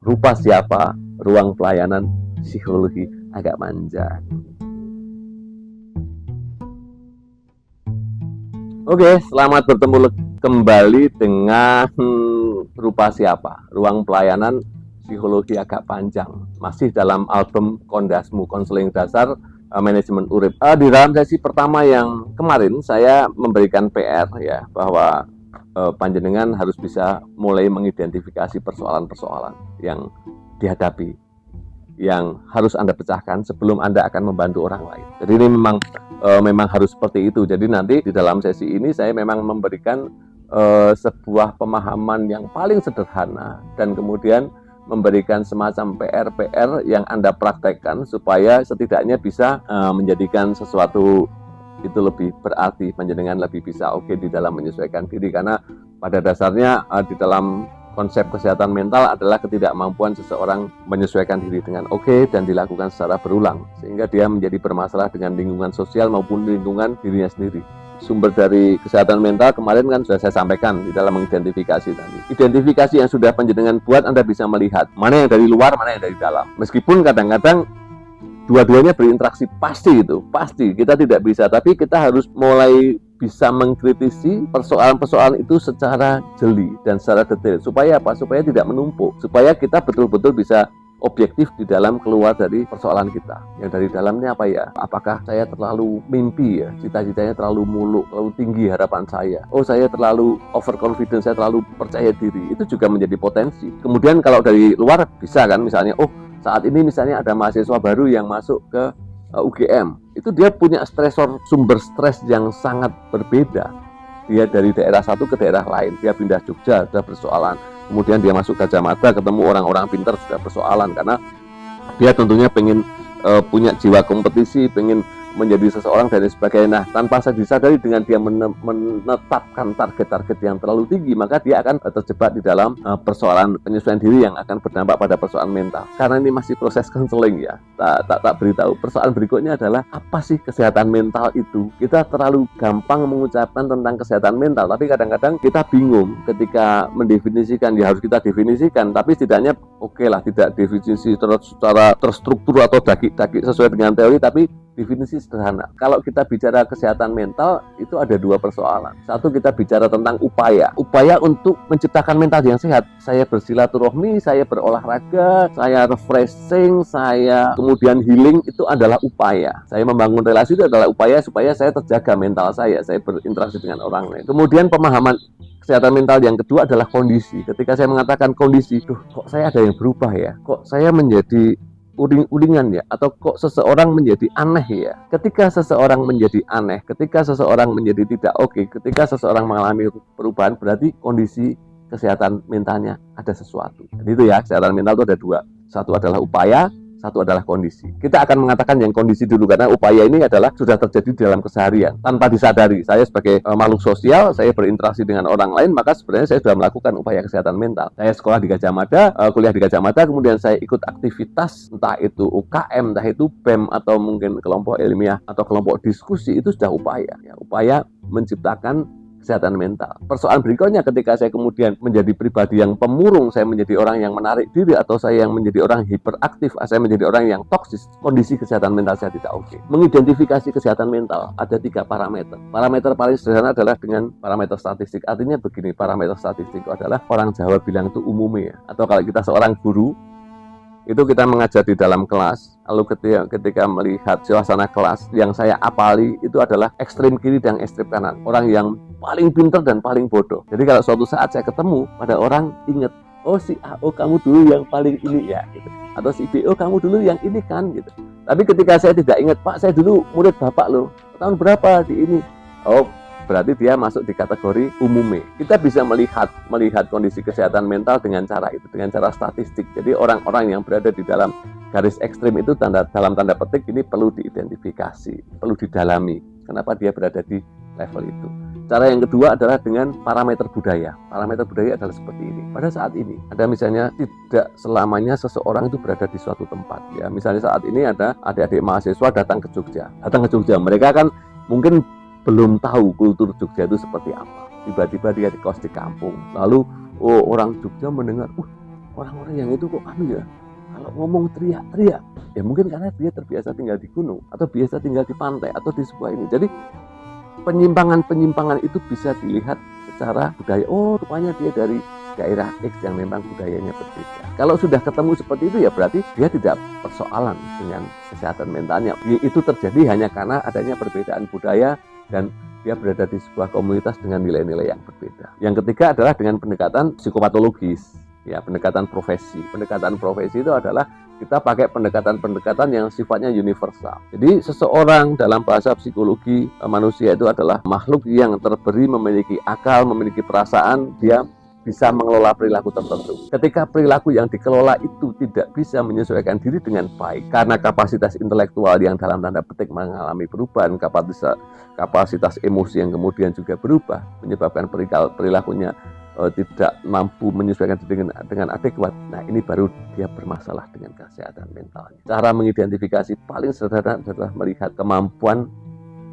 Rupa siapa? Ruang pelayanan psikologi agak manja. Oke, selamat bertemu kembali dengan Rupa Siapa, Ruang Pelayanan Psikologi Agak Panjang. Masih dalam album Kondasmu, Konseling Dasar Manajemen Urip. Di dalam sesi pertama yang kemarin, saya memberikan PR ya, bahwa panjenengan harus bisa mulai mengidentifikasi persoalan-persoalan yang dihadapi, yang harus Anda pecahkan sebelum Anda akan membantu orang lain. Jadi ini memang harus seperti itu. Jadi nanti di dalam sesi ini saya memang memberikan sebuah pemahaman yang paling sederhana dan kemudian memberikan semacam PR-PR yang Anda praktekkan supaya setidaknya bisa menjadikan sesuatu itu lebih berarti, panjenengan lebih bisa oke di dalam menyesuaikan diri, karena pada dasarnya di dalam konsep kesehatan mental adalah ketidakmampuan seseorang menyesuaikan diri dengan oke dan dilakukan secara berulang, sehingga dia menjadi bermasalah dengan lingkungan sosial maupun lingkungan dirinya sendiri. Sumber dari kesehatan mental kemarin kan sudah saya sampaikan di dalam mengidentifikasi tadi. Identifikasi yang sudah panjenengan buat, Anda bisa melihat mana yang dari luar, mana yang dari dalam. Meskipun kadang-kadang dua-duanya berinteraksi, pasti kita tidak bisa, tapi kita harus mulai bisa mengkritisi persoalan-persoalan itu secara jeli dan secara detail. Supaya apa? Supaya tidak menumpuk. Supaya kita betul-betul bisa objektif di dalam keluar dari persoalan kita. Yang dari dalamnya apa ya? Apakah saya terlalu mimpi ya? Cita-citanya terlalu muluk, terlalu tinggi harapan saya. Oh, saya terlalu overconfident, saya terlalu percaya diri. Itu juga menjadi potensi. Kemudian kalau dari luar bisa kan, misalnya, oh saat ini misalnya ada mahasiswa baru yang masuk ke UGM, itu dia punya stresor, sumber stres yang sangat berbeda. Dia dari daerah satu ke daerah lain, dia pindah Jogja, sudah persoalan. Kemudian dia masuk Gajah Mada, ketemu orang-orang pintar, sudah persoalan. Karena dia tentunya pengen punya jiwa kompetisi, pengen menjadi seseorang dan sebagainya. Nah, tanpa disadari dengan dia menetapkan target-target yang terlalu tinggi, maka dia akan terjebak di dalam persoalan penyesuaian diri yang akan berdampak pada persoalan mental. Karena ini masih proses konseling ya. Tak beritahu. Persoalan berikutnya adalah apa sih kesehatan mental itu? Kita terlalu gampang mengucapkan tentang kesehatan mental, tapi kadang-kadang kita bingung ketika mendefinisikan. Ya harus kita definisikan, tapi setidaknya oke lah, tidak definisi secara terstruktur atau daki-daki sesuai dengan teori, tapi definisi sederhana. Kalau kita bicara kesehatan mental, itu ada dua persoalan. Satu, kita bicara tentang upaya untuk menciptakan mental yang sehat. Saya bersilaturahmi, saya berolahraga, saya refreshing, saya kemudian healing, itu adalah upaya. Saya membangun relasi itu adalah upaya supaya saya terjaga mental saya berinteraksi dengan orang lain. Kemudian pemahaman kesehatan mental yang kedua adalah kondisi. Ketika saya mengatakan kondisi, kok saya ada yang berubah ya? Kok saya menjadi uring-uringan ya, atau kok seseorang menjadi aneh ya. Ketika seseorang menjadi aneh, ketika seseorang menjadi tidak oke, ketika seseorang mengalami perubahan, berarti kondisi kesehatan mentalnya ada sesuatu. Jadi itu ya, kesehatan mental itu ada dua. Satu adalah upaya, satu adalah kondisi. Kita akan mengatakan yang kondisi dulu, karena upaya ini adalah sudah terjadi di dalam keseharian tanpa disadari. Saya sebagai makhluk sosial, saya berinteraksi dengan orang lain, maka sebenarnya saya sudah melakukan upaya kesehatan mental. Saya sekolah di Gajah Mada, kuliah di Gajah Mada, kemudian saya ikut aktivitas, entah itu UKM, entah itu BEM, atau mungkin kelompok ilmiah atau kelompok diskusi, itu sudah upaya. Ya, upaya menciptakan kesehatan mental. Persoalan berikutnya, ketika saya kemudian menjadi pribadi yang pemurung, saya menjadi orang yang menarik diri, atau saya yang menjadi orang hiperaktif, saya menjadi orang yang toksis, kondisi kesehatan mental saya tidak oke. Mengidentifikasi kesehatan mental ada 3 parameter. Parameter paling sederhana adalah dengan parameter statistik. Artinya begini, parameter statistik itu adalah, orang Jawa bilang itu umumnya, atau kalau kita seorang guru, itu kita mengajar di dalam kelas, lalu ketika melihat suasana kelas, yang saya apali itu adalah ekstrem kiri dan ekstrem kanan, orang yang paling pintar dan paling bodoh. Jadi kalau suatu saat saya ketemu pada orang, ingat, oh si A, oh kamu dulu yang paling ini ya, gitu. Atau si B, oh kamu dulu yang ini kan, gitu. Tapi ketika saya tidak ingat, Pak, saya dulu murid Bapak loh, tahun berapa di ini, oh berarti dia masuk di kategori umumnya. Kita bisa melihat kondisi kesehatan mental dengan cara itu, dengan cara statistik. Jadi orang-orang yang berada di dalam garis ekstrim itu dalam tanda petik ini perlu diidentifikasi, perlu didalami. Kenapa dia berada di level itu? Cara yang kedua adalah dengan parameter budaya. Parameter budaya adalah seperti ini. Pada saat ini, ada misalnya tidak selamanya seseorang itu berada di suatu tempat. Ya, misalnya saat ini ada adik-adik mahasiswa datang ke Jogja. Mereka kan mungkin belum tahu kultur Jogja itu seperti apa. Tiba-tiba dia di kos di kampung. Lalu orang Jogja mendengar, orang-orang yang itu kok ya, kalau ngomong teriak-teriak, ya mungkin karena dia terbiasa tinggal di gunung, atau biasa tinggal di pantai, atau di sebuah ini. Jadi penyimpangan-penyimpangan itu bisa dilihat secara budaya. Oh, rupanya dia dari daerah X yang memang budayanya berbeda. Kalau sudah ketemu seperti itu, ya berarti dia tidak persoalan dengan kesehatan mentalnya. Itu terjadi hanya karena adanya perbedaan budaya dan dia berada di sebuah komunitas dengan nilai-nilai yang berbeda. Yang ketiga adalah dengan pendekatan psikopatologis, ya, pendekatan profesi. Pendekatan profesi itu adalah kita pakai pendekatan-pendekatan yang sifatnya universal. Jadi seseorang dalam bahasa psikologi manusia itu adalah makhluk yang terberi memiliki akal, memiliki perasaan, dia bisa mengelola perilaku tertentu. Ketika perilaku yang dikelola itu tidak bisa menyesuaikan diri dengan baik karena kapasitas intelektual yang dalam tanda petik mengalami perubahan, kapasitas emosi yang kemudian juga berubah, menyebabkan perilakunya tidak mampu menyesuaikan diri dengan adekuat. Nah, ini baru dia bermasalah dengan kesehatan mentalnya. Cara mengidentifikasi paling sederhana adalah melihat kemampuan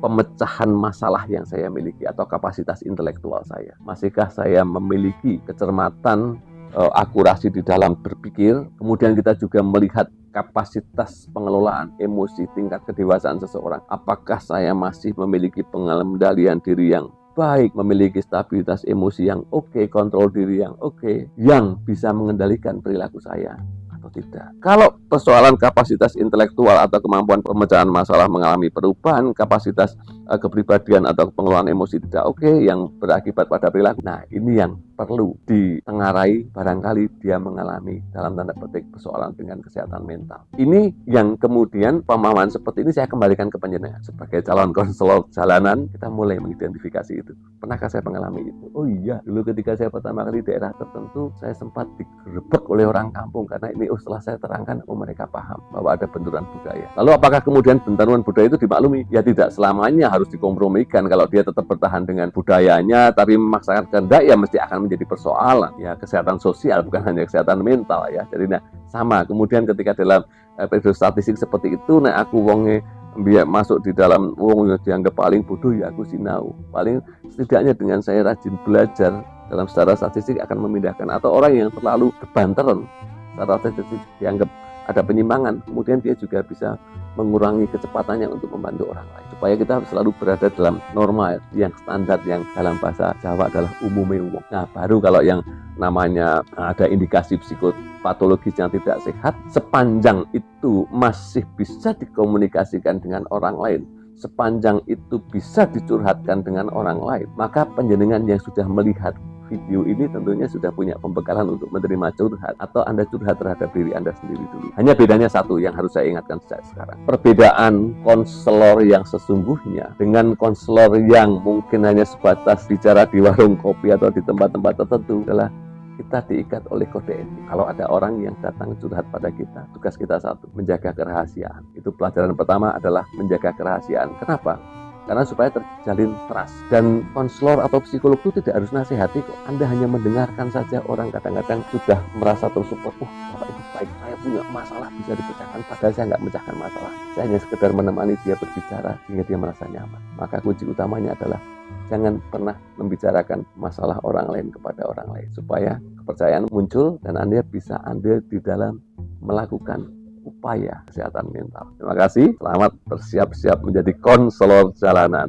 pemecahan masalah yang saya miliki atau kapasitas intelektual saya. Masihkah saya memiliki kecermatan, akurasi di dalam berpikir? Kemudian kita juga melihat kapasitas pengelolaan emosi, tingkat kedewasaan seseorang. Apakah saya masih memiliki pengendalian diri yang baik, memiliki stabilitas emosi yang oke, kontrol diri yang oke, yang bisa mengendalikan perilaku saya atau tidak. Kalau persoalan kapasitas intelektual atau kemampuan pemecahan masalah mengalami perubahan, kapasitas kepribadian atau pengelolaan emosi tidak oke, yang berakibat pada perilaku. Nah, ini yang perlu ditengarai, barangkali dia mengalami dalam tanda petik persoalan dengan kesehatan mental. Ini yang kemudian pemahaman seperti ini saya kembalikan ke panjenengan. Sebagai calon konselor jalanan, kita mulai mengidentifikasi itu. Pernahkah saya mengalami itu? Oh iya, dulu ketika saya pertama kali di daerah tertentu, saya sempat digerebek oleh orang kampung karena ini setelah saya terangkan, mereka paham bahwa ada benturan budaya. Lalu apakah kemudian benturan budaya itu dimaklumi? Ya tidak selamanya harus dikompromikan. Kalau dia tetap bertahan dengan budayanya tapi memaksakan kehendak, ya mesti akan menjadi persoalan. Ya, kesehatan sosial bukan hanya kesehatan mental ya. Jadi sama. Kemudian ketika dalam periode statistik seperti itu, aku wonge biar masuk di dalam wong yang dianggap paling bodoh, ya aku sinau. Paling setidaknya dengan saya rajin belajar dalam secara statistik akan memindahkan, atau orang yang terlalu kebanteran secara statistik dianggap ada penyimpangan, kemudian dia juga bisa mengurangi kecepatannya untuk membantu orang lain, supaya kita selalu berada dalam norma yang standar, yang dalam bahasa Jawa adalah umume wong. Nah, baru kalau yang namanya ada indikasi psikopatologis yang tidak sehat, sepanjang itu masih bisa dikomunikasikan dengan orang lain, sepanjang itu bisa dicurhatkan dengan orang lain, maka panjenengan yang sudah melihat video ini tentunya sudah punya pembekalan untuk menerima curhat, atau Anda curhat terhadap diri Anda sendiri dulu. Hanya bedanya satu yang harus saya ingatkan sejak sekarang. Perbedaan konselor yang sesungguhnya dengan konselor yang mungkin hanya sebatas bicara di warung kopi atau di tempat-tempat tertentu adalah kita diikat oleh kode etik. Kalau ada orang yang datang curhat pada kita, tugas kita satu, menjaga kerahasiaan. Itu pelajaran pertama adalah menjaga kerahasiaan. Kenapa? Karena supaya terjalin trust. Dan konselor atau psikolog itu tidak harus nasihati kok. Anda hanya mendengarkan saja. Orang kadang-kadang sudah merasa tersupport. Bapak itu baik, saya punya masalah bisa dipecahkan. Padahal saya nggak memecahkan masalah. Saya hanya sekedar menemani dia berbicara sehingga dia merasa nyaman. Maka kunci utamanya adalah jangan pernah membicarakan masalah orang lain kepada orang lain, supaya kepercayaan muncul dan Anda bisa andil di dalam melakukan upaya kesehatan mental. Terima kasih, selamat bersiap-siap menjadi konselor jalanan.